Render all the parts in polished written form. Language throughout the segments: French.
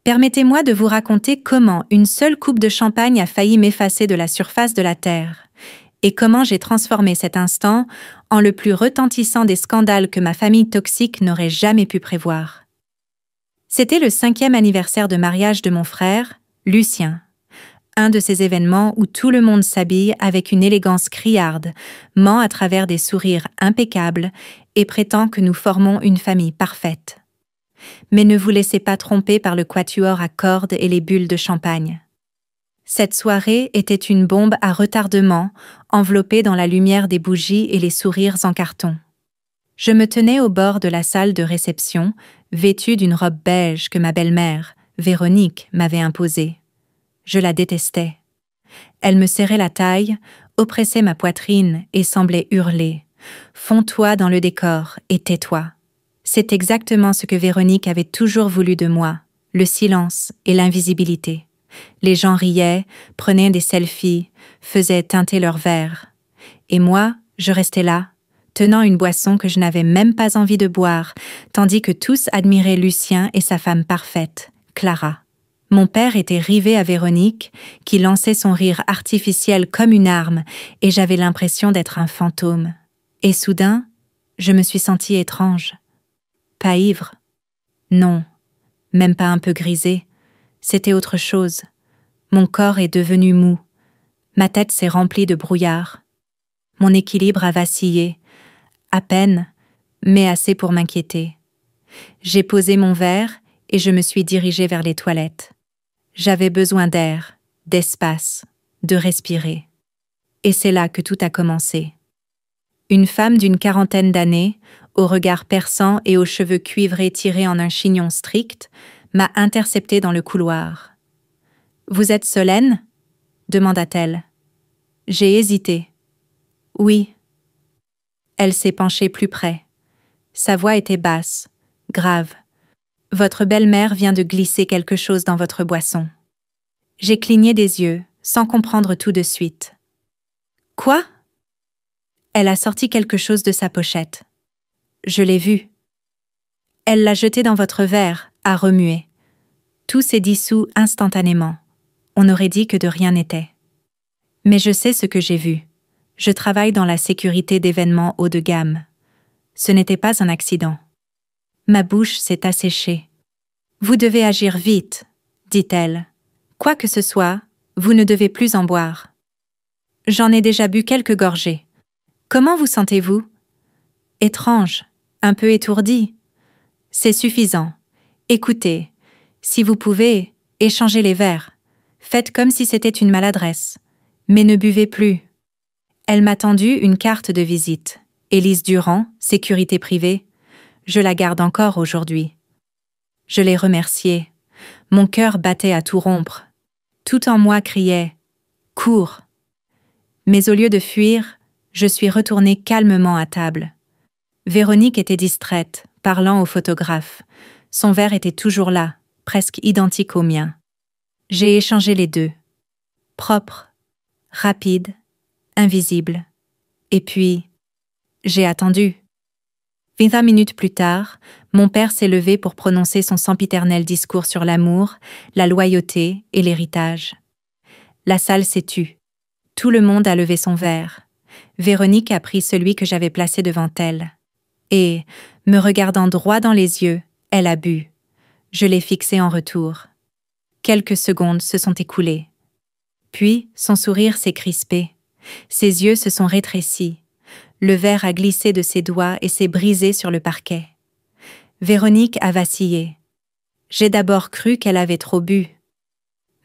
Permettez-moi de vous raconter comment une seule coupe de champagne a failli m'effacer de la surface de la Terre, et comment j'ai transformé cet instant en le plus retentissant des scandales que ma famille toxique n'aurait jamais pu prévoir. C'était le 5e anniversaire de mariage de mon frère, Lucien. Un de ces événements où tout le monde s'habille avec une élégance criarde, ment à travers des sourires impeccables et prétend que nous formons une famille parfaite. Mais ne vous laissez pas tromper par le quatuor à cordes et les bulles de champagne. Cette soirée était une bombe à retardement, enveloppée dans la lumière des bougies et les sourires en carton. Je me tenais au bord de la salle de réception, vêtue d'une robe beige que ma belle-mère, Véronique, m'avait imposée. Je la détestais. Elle me serrait la taille, oppressait ma poitrine et semblait hurler « Fonds-toi dans le décor et tais-toi ». C'est exactement ce que Véronique avait toujours voulu de moi, le silence et l'invisibilité. Les gens riaient, prenaient des selfies, faisaient teinter leurs verres. Et moi, je restais là, tenant une boisson que je n'avais même pas envie de boire, tandis que tous admiraient Lucien et sa femme parfaite, Clara. Mon père était rivé à Véronique, qui lançait son rire artificiel comme une arme, et j'avais l'impression d'être un fantôme. Et soudain, je me suis sentie étrange. Pas ivre. Non, même pas un peu grisée. C'était autre chose. Mon corps est devenu mou. Ma tête s'est remplie de brouillard. Mon équilibre a vacillé. À peine, mais assez pour m'inquiéter. J'ai posé mon verre et je me suis dirigée vers les toilettes. J'avais besoin d'air, d'espace, de respirer. Et c'est là que tout a commencé. Une femme d'une 40aine d'années, au regard perçant et aux cheveux cuivrés tirés en un chignon strict, m'a interceptée dans le couloir. « Vous êtes Solène ?» demanda-t-elle. J'ai hésité. « Oui. » Elle s'est penchée plus près. Sa voix était basse, grave. « Votre belle-mère vient de glisser quelque chose dans votre boisson. » J'ai cligné des yeux, sans comprendre tout de suite. « Quoi ?» Elle a sorti quelque chose de sa pochette. Je l'ai vu. Elle l'a jeté dans votre verre, à remuer. Tout s'est dissous instantanément. On aurait dit que de rien n'était. Mais je sais ce que j'ai vu. Je travaille dans la sécurité d'événements haut de gamme. Ce n'était pas un accident. Ma bouche s'est asséchée. « Vous devez agir vite, » dit-elle. « Quoi que ce soit, vous ne devez plus en boire. » J'en ai déjà bu quelques gorgées. Comment vous sentez-vous ? Étrange, un peu étourdi. C'est suffisant. Écoutez, si vous pouvez, échangez les verres. Faites comme si c'était une maladresse. Mais ne buvez plus. Elle m'a tendu une carte de visite. Élise Durand, sécurité privée. Je la garde encore aujourd'hui. Je l'ai remerciée. Mon cœur battait à tout rompre. Tout en moi criait « Cours !» Mais au lieu de fuir, je suis retournée calmement à table. Véronique était distraite, parlant au photographe. Son verre était toujours là, presque identique au mien. J'ai échangé les deux. Propre, rapide, invisible. Et puis, j'ai attendu. 20 minutes plus tard, mon père s'est levé pour prononcer son sempiternel discours sur l'amour, la loyauté et l'héritage. La salle s'est tue. Tout le monde a levé son verre. Véronique a pris celui que j'avais placé devant elle. Et, me regardant droit dans les yeux, elle a bu. Je l'ai fixé en retour. Quelques secondes se sont écoulées. Puis, son sourire s'est crispé. Ses yeux se sont rétrécis. Le verre a glissé de ses doigts et s'est brisé sur le parquet. Véronique a vacillé. J'ai d'abord cru qu'elle avait trop bu.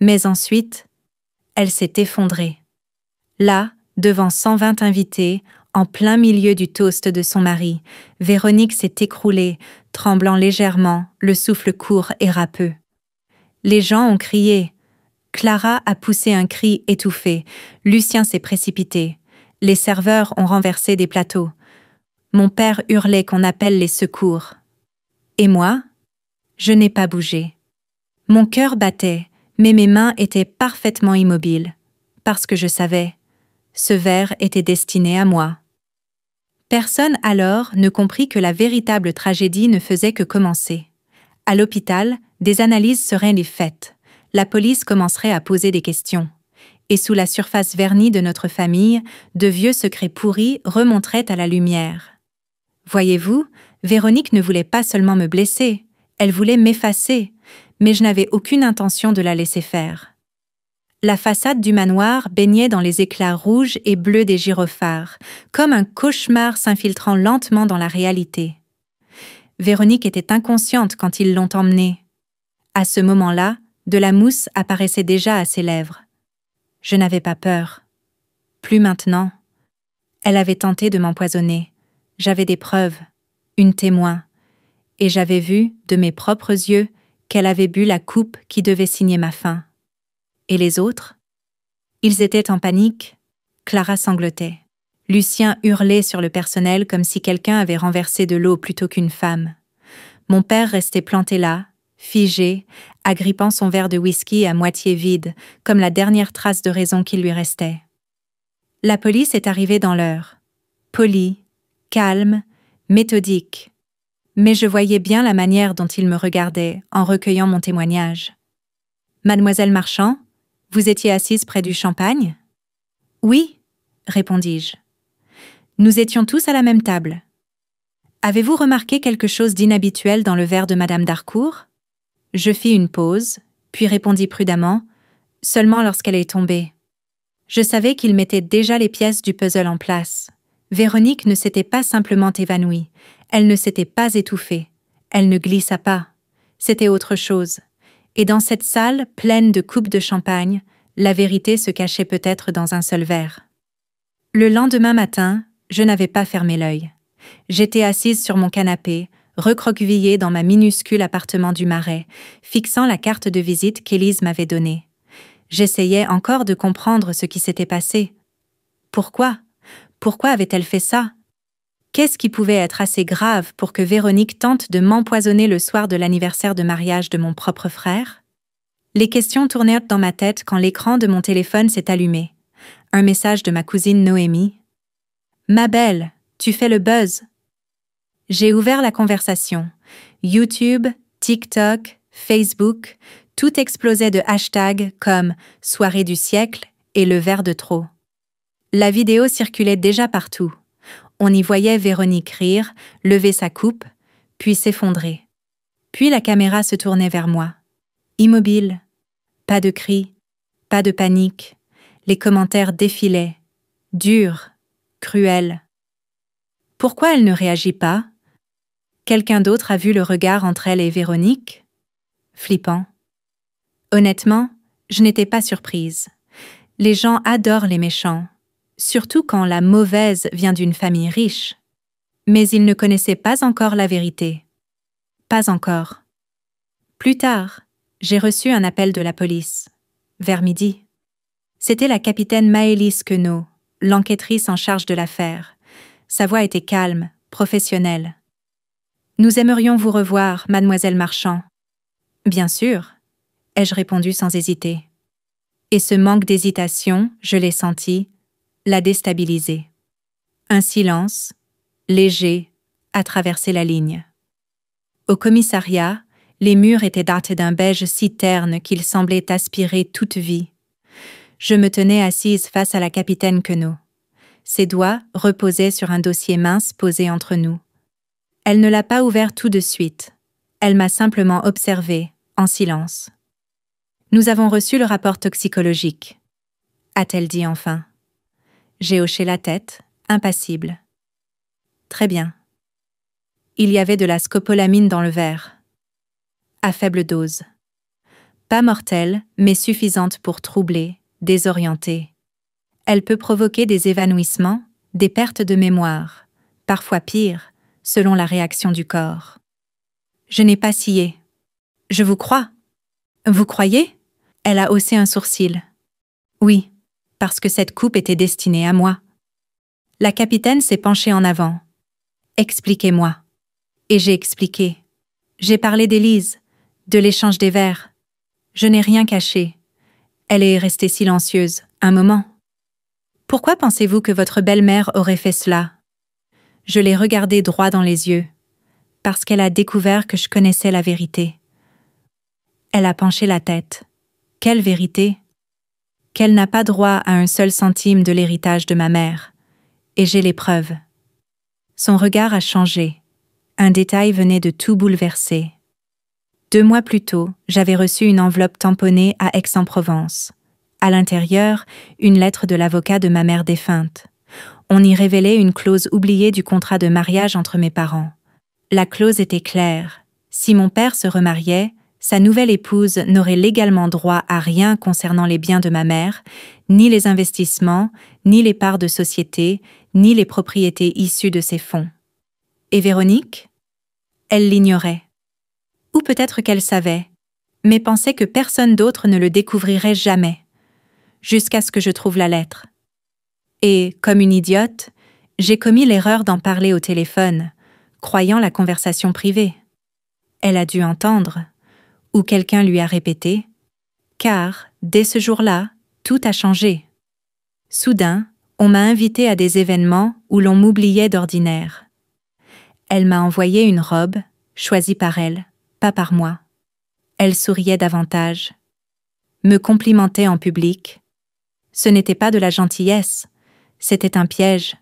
Mais ensuite, elle s'est effondrée. Là, devant 120 invités, en plein milieu du toast de son mari, Véronique s'est écroulée, tremblant légèrement, le souffle court et râpeux. Les gens ont crié. Clara a poussé un cri étouffé. Lucien s'est précipité. Les serveurs ont renversé des plateaux. Mon père hurlait qu'on appelle les secours. Et moi, je n'ai pas bougé. Mon cœur battait, mais mes mains étaient parfaitement immobiles, parce que je savais, ce verre était destiné à moi. Personne alors ne comprit que la véritable tragédie ne faisait que commencer. À l'hôpital, des analyses seraient faites, la police commencerait à poser des questions. Et sous la surface vernie de notre famille, de vieux secrets pourris remonteraient à la lumière. Voyez-vous, Véronique ne voulait pas seulement me blesser, elle voulait m'effacer, mais je n'avais aucune intention de la laisser faire. La façade du manoir baignait dans les éclats rouges et bleus des gyrophares, comme un cauchemar s'infiltrant lentement dans la réalité. Véronique était inconsciente quand ils l'ont emmenée. À ce moment-là, de la mousse apparaissait déjà à ses lèvres. Je n'avais pas peur. Plus maintenant. Elle avait tenté de m'empoisonner. J'avais des preuves, une témoin, et j'avais vu, de mes propres yeux, qu'elle avait bu la coupe qui devait signer ma fin. Et les autres? Ils étaient en panique. Clara sanglotait. Lucien hurlait sur le personnel comme si quelqu'un avait renversé de l'eau plutôt qu'une femme. Mon père restait planté là, figé, agrippant son verre de whisky à moitié vide, comme la dernière trace de raison qui lui restait. La police est arrivée dans l'heure. Polie, calme, méthodique. Mais je voyais bien la manière dont ils me regardaient en recueillant mon témoignage. « Mademoiselle Marchand, vous étiez assise près du champagne ?»« Oui, » répondis-je. Nous étions tous à la même table. Avez-vous remarqué quelque chose d'inhabituel dans le verre de Madame d'Harcourt? Je fis une pause, puis répondis prudemment, seulement lorsqu'elle est tombée. Je savais qu'il mettait déjà les pièces du puzzle en place. Véronique ne s'était pas simplement évanouie, elle ne s'était pas étouffée, elle ne glissa pas. C'était autre chose. Et dans cette salle pleine de coupes de champagne, la vérité se cachait peut-être dans un seul verre. Le lendemain matin, je n'avais pas fermé l'œil. J'étais assise sur mon canapé, recroquevillée dans ma minuscule appartement du Marais, fixant la carte de visite qu'Élise m'avait donnée. J'essayais encore de comprendre ce qui s'était passé. Pourquoi? Pourquoi avait-elle fait ça? Qu'est-ce qui pouvait être assez grave pour que Véronique tente de m'empoisonner le soir de l'anniversaire de mariage de mon propre frère? Les questions tournèrent dans ma tête quand l'écran de mon téléphone s'est allumé. Un message de ma cousine Noémie. « Ma belle, tu fais le buzz. » J'ai ouvert la conversation. YouTube, TikTok, Facebook, tout explosait de hashtags comme « soirée du siècle » et « le verre de trop ». La vidéo circulait déjà partout. On y voyait Véronique rire, lever sa coupe, puis s'effondrer. Puis la caméra se tournait vers moi. Immobile. Pas de cris, pas de panique. Les commentaires défilaient. Durs, cruels. Pourquoi elle ne réagit pas? Quelqu'un d'autre a vu le regard entre elle et Véronique? Flippant. Honnêtement, je n'étais pas surprise. Les gens adorent les méchants, surtout quand la mauvaise vient d'une famille riche. Mais ils ne connaissaient pas encore la vérité. Pas encore. Plus tard, j'ai reçu un appel de la police. Vers midi. C'était la capitaine Maëlys Queneau, l'enquêtrice en charge de l'affaire. Sa voix était calme, professionnelle. « Nous aimerions vous revoir, mademoiselle Marchand. »« Bien sûr, » ai-je répondu sans hésiter. Et ce manque d'hésitation, je l'ai senti, l'a déstabilisé. Un silence, léger, a traversé la ligne. Au commissariat, les murs étaient dartés d'un beige si terne qu'il semblait aspirer toute vie. Je me tenais assise face à la capitaine Queneau. Ses doigts reposaient sur un dossier mince posé entre nous. Elle ne l'a pas ouvert tout de suite. Elle m'a simplement observé, en silence. « Nous avons reçu le rapport toxicologique, » a-t-elle dit enfin. J'ai hoché la tête, impassible. « Très bien. » Il y avait de la scopolamine dans le verre. À faible dose. Pas mortelle, mais suffisante pour troubler, désorienter. Elle peut provoquer des évanouissements, des pertes de mémoire, parfois pire, selon la réaction du corps. Je n'ai pas scié. Je vous crois. Vous croyez? Elle a haussé un sourcil. Oui, parce que cette coupe était destinée à moi. La capitaine s'est penchée en avant. Expliquez-moi. Et j'ai expliqué. J'ai parlé d'Élise, de l'échange des verres. Je n'ai rien caché. Elle est restée silencieuse, un moment. Pourquoi pensez-vous que votre belle-mère aurait fait cela? Je l'ai regardée droit dans les yeux, parce qu'elle a découvert que je connaissais la vérité. Elle a penché la tête. Quelle vérité! Qu'elle n'a pas droit à un seul centime de l'héritage de ma mère. Et j'ai les preuves. Son regard a changé. Un détail venait de tout bouleverser. 2 mois plus tôt, j'avais reçu une enveloppe tamponnée à Aix-en-Provence. À l'intérieur, une lettre de l'avocat de ma mère défunte. On y révélait une clause oubliée du contrat de mariage entre mes parents. La clause était claire. Si mon père se remariait, sa nouvelle épouse n'aurait légalement droit à rien concernant les biens de ma mère, ni les investissements, ni les parts de société, ni les propriétés issues de ses fonds. Et Véronique? Elle l'ignorait. Ou peut-être qu'elle savait, mais pensait que personne d'autre ne le découvrirait jamais, jusqu'à ce que je trouve la lettre. Et, comme une idiote, j'ai commis l'erreur d'en parler au téléphone, croyant la conversation privée. Elle a dû entendre, ou quelqu'un lui a répété, car, dès ce jour-là, tout a changé. Soudain, on m'a invitée à des événements où l'on m'oubliait d'ordinaire. Elle m'a envoyé une robe, choisie par elle, pas par moi. Elle souriait davantage, me complimentait en public. Ce n'était pas de la gentillesse, c'était un piège.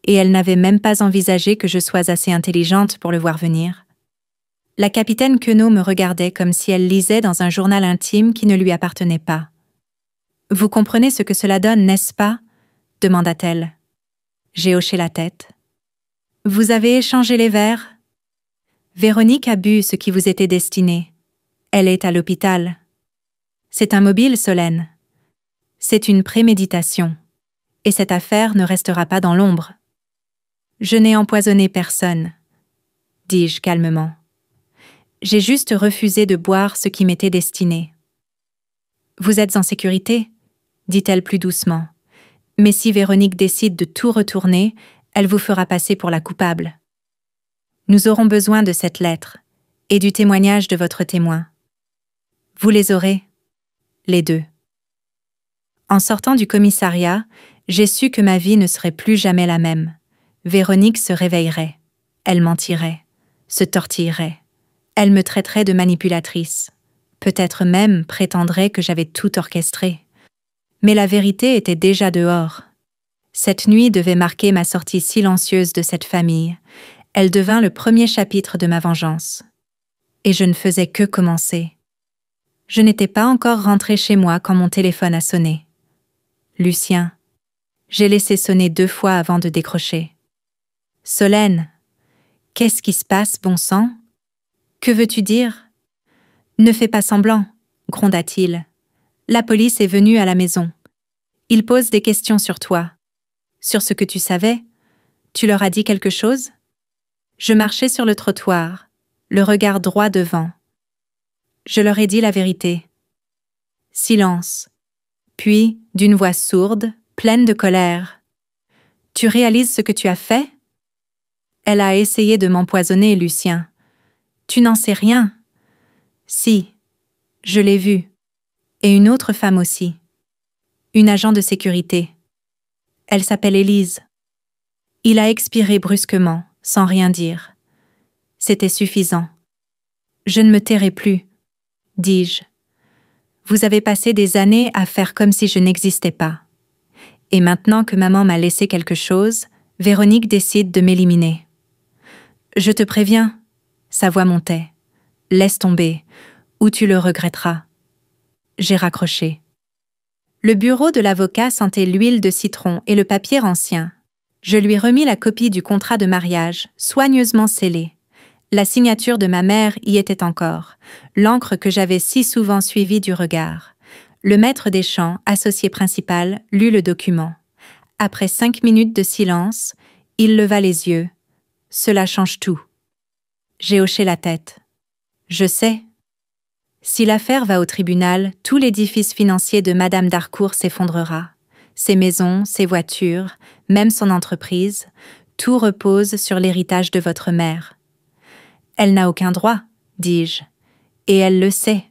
Et elle n'avait même pas envisagé que je sois assez intelligente pour le voir venir. La capitaine Queneau me regardait comme si elle lisait dans un journal intime qui ne lui appartenait pas. « Vous comprenez ce que cela donne, n'est-ce pas ?» demanda-t-elle. J'ai hoché la tête. « Vous avez échangé les verres ? Véronique a bu ce qui vous était destiné. Elle est à l'hôpital. C'est un mobile, Solène. C'est une préméditation. Et cette affaire ne restera pas dans l'ombre. Je n'ai empoisonné personne, dis-je calmement. J'ai juste refusé de boire ce qui m'était destiné. Vous êtes en sécurité, dit-elle plus doucement. Mais si Véronique décide de tout retourner, elle vous fera passer pour la coupable. Nous aurons besoin de cette lettre et du témoignage de votre témoin. Vous les aurez, les deux. En sortant du commissariat, j'ai su que ma vie ne serait plus jamais la même. Véronique se réveillerait. Elle mentirait, se tortillerait. Elle me traiterait de manipulatrice. Peut-être même prétendrait que j'avais tout orchestré. Mais la vérité était déjà dehors. Cette nuit devait marquer ma sortie silencieuse de cette famille. Elle devint le premier chapitre de ma vengeance. Et je ne faisais que commencer. Je n'étais pas encore rentrée chez moi quand mon téléphone a sonné. Lucien. J'ai laissé sonner 2 fois avant de décrocher. Solène. Qu'est-ce qui se passe, bon sang? Que veux-tu dire? Ne fais pas semblant, gronda-t-il. La police est venue à la maison. Ils posent des questions sur toi. Sur ce que tu savais? Tu leur as dit quelque chose? Je marchais sur le trottoir, le regard droit devant. Je leur ai dit la vérité. Silence. Puis, d'une voix sourde, pleine de colère. « Tu réalises ce que tu as fait ?» Elle a essayé de m'empoisonner, Lucien. « Tu n'en sais rien. » « Si, je l'ai vue. Et une autre femme aussi. Une agent de sécurité. Elle s'appelle Élise. » Il a expiré brusquement, sans rien dire. C'était suffisant. « Je ne me tairai plus, » dis-je. Vous avez passé des années à faire comme si je n'existais pas. Et maintenant que maman m'a laissé quelque chose, Véronique décide de m'éliminer. Je te préviens, sa voix montait. Laisse tomber, ou tu le regretteras. J'ai raccroché. Le bureau de l'avocat sentait l'huile de citron et le papier ancien. Je lui remis la copie du contrat de mariage, soigneusement scellée. La signature de ma mère y était encore, l'encre que j'avais si souvent suivie du regard. Le maître des chants, associé principal, lut le document. Après 5 minutes de silence, il leva les yeux. Cela change tout. J'ai hoché la tête. Je sais. Si l'affaire va au tribunal, tout l'édifice financier de Madame d'Harcourt s'effondrera. Ses maisons, ses voitures, même son entreprise, tout repose sur l'héritage de votre mère. Elle n'a aucun droit, dis-je, et elle le sait.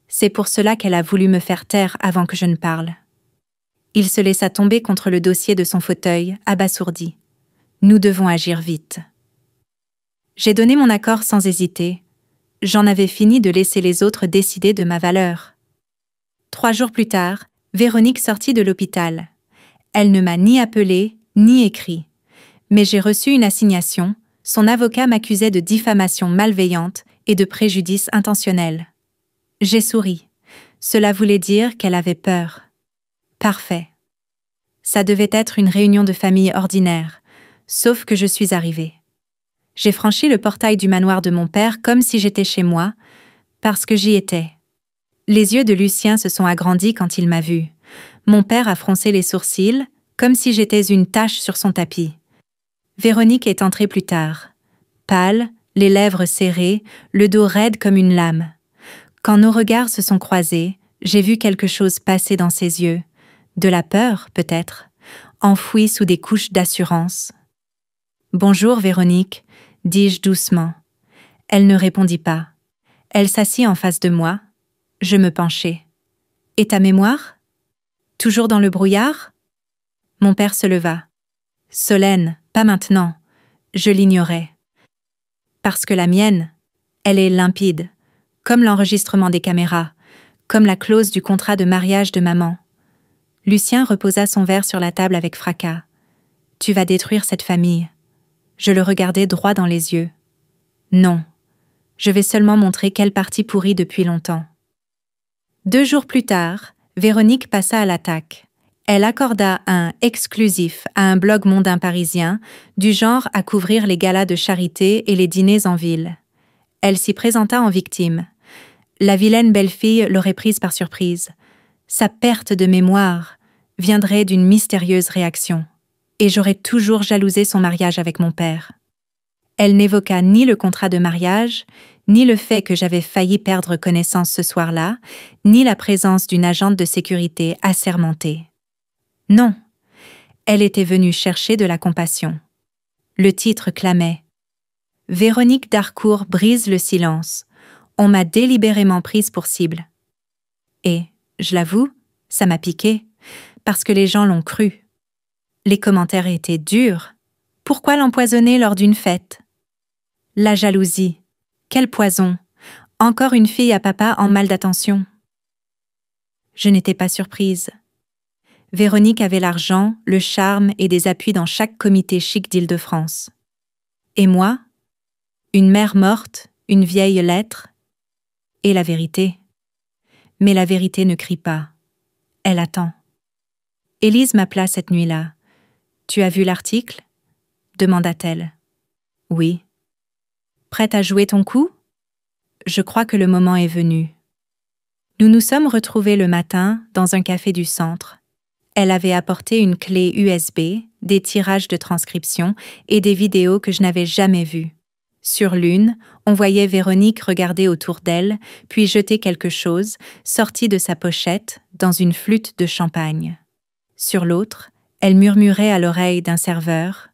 C'est pour cela qu'elle a voulu me faire taire avant que je ne parle. Il se laissa tomber contre le dossier de son fauteuil, abasourdi. Nous devons agir vite. J'ai donné mon accord sans hésiter. J'en avais fini de laisser les autres décider de ma valeur. 3 jours plus tard, Véronique sortit de l'hôpital. Elle ne m'a ni appelé, ni écrit. Mais j'ai reçu une assignation, son avocat m'accusait de diffamation malveillante et de préjudice intentionnel. J'ai souri. Cela voulait dire qu'elle avait peur. Parfait. Ça devait être une réunion de famille ordinaire, sauf que je suis arrivée. J'ai franchi le portail du manoir de mon père comme si j'étais chez moi, parce que j'y étais. Les yeux de Lucien se sont agrandis quand il m'a vue. Mon père a froncé les sourcils, comme si j'étais une tache sur son tapis. Véronique est entrée plus tard. Pâle, les lèvres serrées, le dos raide comme une lame. Quand nos regards se sont croisés, j'ai vu quelque chose passer dans ses yeux. De la peur, peut-être, enfouie sous des couches d'assurance. « Bonjour, Véronique », dis-je doucement. Elle ne répondit pas. Elle s'assit en face de moi. Je me penchai. « Et ta mémoire ? Toujours dans le brouillard ?» Mon père se leva. « Solène, pas maintenant. » Je l'ignorais. Parce que la mienne, elle est limpide, comme l'enregistrement des caméras, comme la clause du contrat de mariage de maman. Lucien reposa son verre sur la table avec fracas. « Tu vas détruire cette famille. » Je le regardai droit dans les yeux. « Non. Je vais seulement montrer quelle partie pourrit depuis longtemps. » 2 jours plus tard, Véronique passa à l'attaque. Elle accorda un « exclusif » à un blog mondain parisien, du genre à couvrir les galas de charité et les dîners en ville. Elle s'y présenta en victime. La vilaine belle-fille l'aurait prise par surprise. Sa perte de mémoire viendrait d'une mystérieuse réaction. Et j'aurais toujours jalousé son mariage avec mon père. Elle n'évoqua ni le contrat de mariage, ni le fait que j'avais failli perdre connaissance ce soir-là, ni la présence d'une agente de sécurité assermentée. Non, elle était venue chercher de la compassion. Le titre clamait « Véronique Darcourt brise le silence. On m'a délibérément prise pour cible. » Et, je l'avoue, ça m'a piqué, parce que les gens l'ont cru. Les commentaires étaient durs. Pourquoi l'empoisonner lors d'une fête? La jalousie. Quel poison! Encore une fille à papa en mal d'attention. Je n'étais pas surprise. Véronique avait l'argent, le charme et des appuis dans chaque comité chic d'Île-de-France. Et moi? Une mère morte, une vieille lettre. Et la vérité. Mais la vérité ne crie pas. Elle attend. Élise m'appela cette nuit-là. « Tu as vu l'article ?» demanda-t-elle. « Oui. »« Prête à jouer ton coup ?» Je crois que le moment est venu. Nous nous sommes retrouvés le matin dans un café du centre. Elle avait apporté une clé USB, des tirages de transcription et des vidéos que je n'avais jamais vues. Sur l'une, on voyait Véronique regarder autour d'elle, puis jeter quelque chose, sorti de sa pochette, dans une flûte de champagne. Sur l'autre, elle murmurait à l'oreille d'un serveur.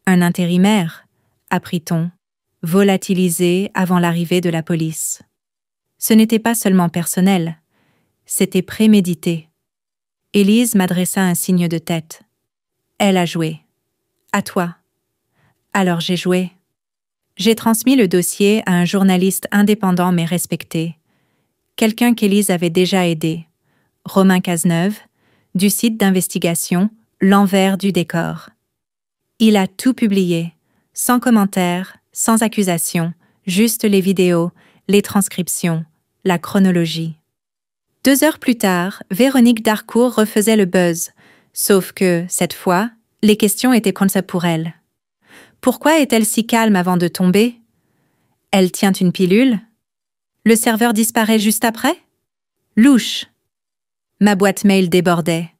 Un intérimaire, apprit-on, volatilisé avant l'arrivée de la police. Ce n'était pas seulement personnel, c'était prémédité. Élise m'adressa un signe de tête. Elle a joué. À toi. Alors j'ai joué. J'ai transmis le dossier à un journaliste indépendant mais respecté. Quelqu'un qu'Élise avait déjà aidé. Romain Cazeneuve, du site d'investigation L'envers du décor. Il a tout publié, sans commentaires, sans accusation, juste les vidéos, les transcriptions, la chronologie. 2 heures plus tard, Véronique Darcourt refaisait le buzz, sauf que, cette fois, les questions étaient comme ça pour elle. Pourquoi est-elle si calme avant de tomber? Elle tient une pilule? Le serveur disparaît juste après? Louche! Ma boîte mail débordait.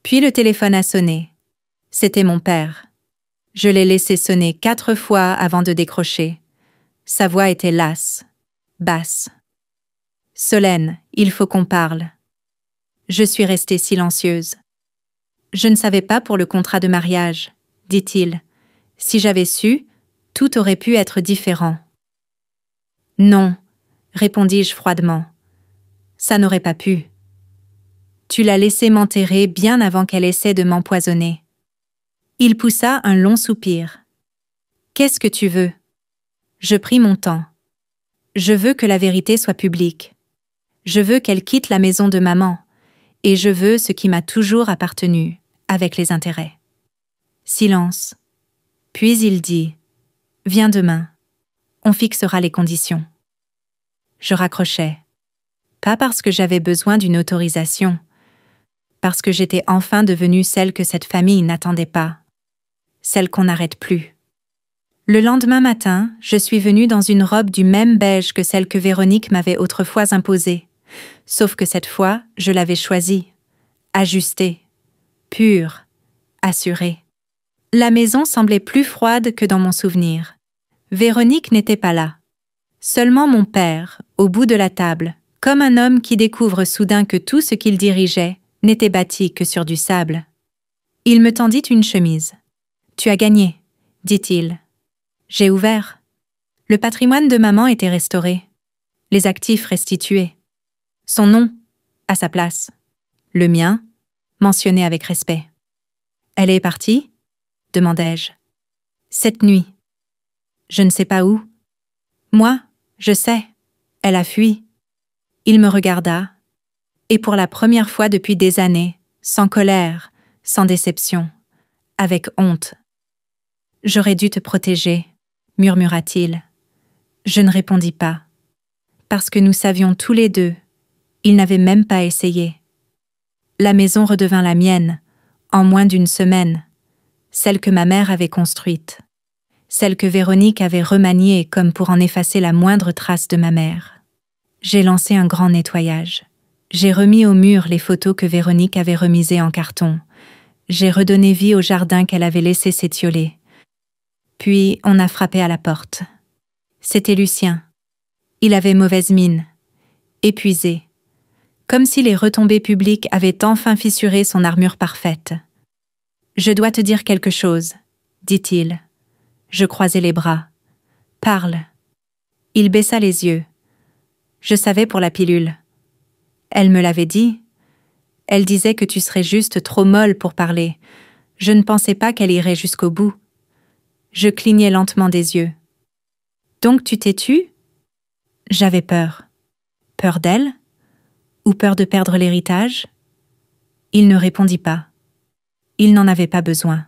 Puis le téléphone a sonné. C'était mon père. Je l'ai laissé sonner 4 fois avant de décrocher. Sa voix était lasse, basse. « Solène, il faut qu'on parle. » Je suis restée silencieuse. « Je ne savais pas pour le contrat de mariage, » dit-il. « Si j'avais su, tout aurait pu être différent. »« Non, » répondis-je froidement. « Ça n'aurait pas pu. » Tu l'as laissée m'enterrer bien avant qu'elle essaie de m'empoisonner. Il poussa un long soupir. « Qu'est-ce que tu veux ?» Je pris mon temps. Je veux que la vérité soit publique. Je veux qu'elle quitte la maison de maman, et je veux ce qui m'a toujours appartenu, avec les intérêts. Silence. Puis il dit « Viens demain. On fixera les conditions. » Je raccrochais. Pas parce que j'avais besoin d'une autorisation, parce que j'étais enfin devenue celle que cette famille n'attendait pas, celle qu'on n'arrête plus. Le lendemain matin, je suis venue dans une robe du même beige que celle que Véronique m'avait autrefois imposée, sauf que cette fois, je l'avais choisie, ajustée, pure, assurée. La maison semblait plus froide que dans mon souvenir. Véronique n'était pas là. Seulement mon père, au bout de la table, comme un homme qui découvre soudain que tout ce qu'il dirigeait n'était bâti que sur du sable. Il me tendit une chemise. « Tu as gagné », dit-il. J'ai ouvert. Le patrimoine de maman était restauré. Les actifs restitués. Son nom, à sa place. Le mien, mentionné avec respect. « Elle est partie ?» demandai-je. « Cette nuit. » « Je ne sais pas où. »« Moi, je sais. Elle a fui. » Il me regarda, et pour la première fois depuis des années, sans colère, sans déception, avec honte. « J'aurais dû te protéger, » murmura-t-il. Je ne répondis pas. Parce que nous savions tous les deux, il n'avait même pas essayé. La maison redevint la mienne, en moins d'une semaine, celle que ma mère avait construite, celle que Véronique avait remaniée comme pour en effacer la moindre trace de ma mère. J'ai lancé un grand nettoyage. J'ai remis au mur les photos que Véronique avait remisées en carton. J'ai redonné vie au jardin qu'elle avait laissé s'étioler. Puis on a frappé à la porte. C'était Lucien. Il avait mauvaise mine, épuisé, comme si les retombées publiques avaient enfin fissuré son armure parfaite. « Je dois te dire quelque chose, » dit-il. Je croisai les bras. « Parle. » Il baissa les yeux. Je savais pour la pilule. Elle me l'avait dit. Elle disait que tu serais juste trop molle pour parler. Je ne pensais pas qu'elle irait jusqu'au bout. Je clignai lentement des yeux. « Donc tu t'es tue ?» J'avais peur. Peur d'elle ? Ou peur de perdre l'héritage ? Il ne répondit pas. Il n'en avait pas besoin.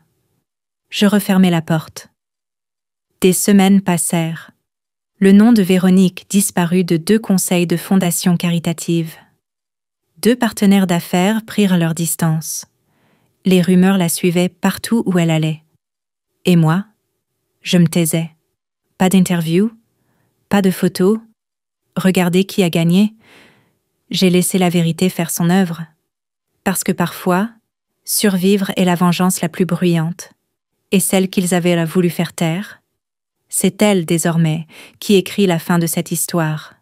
Je refermai la porte. Des semaines passèrent. Le nom de Véronique disparut de 2 conseils de fondation caritative. 2 partenaires d'affaires prirent leur distance. Les rumeurs la suivaient partout où elle allait. Et moi, je me taisais. Pas d'interview, pas de photos. Regardez qui a gagné. J'ai laissé la vérité faire son œuvre. Parce que parfois, survivre est la vengeance la plus bruyante. Et celle qu'ils avaient voulu faire taire, c'est elle, désormais, qui écrit la fin de cette histoire.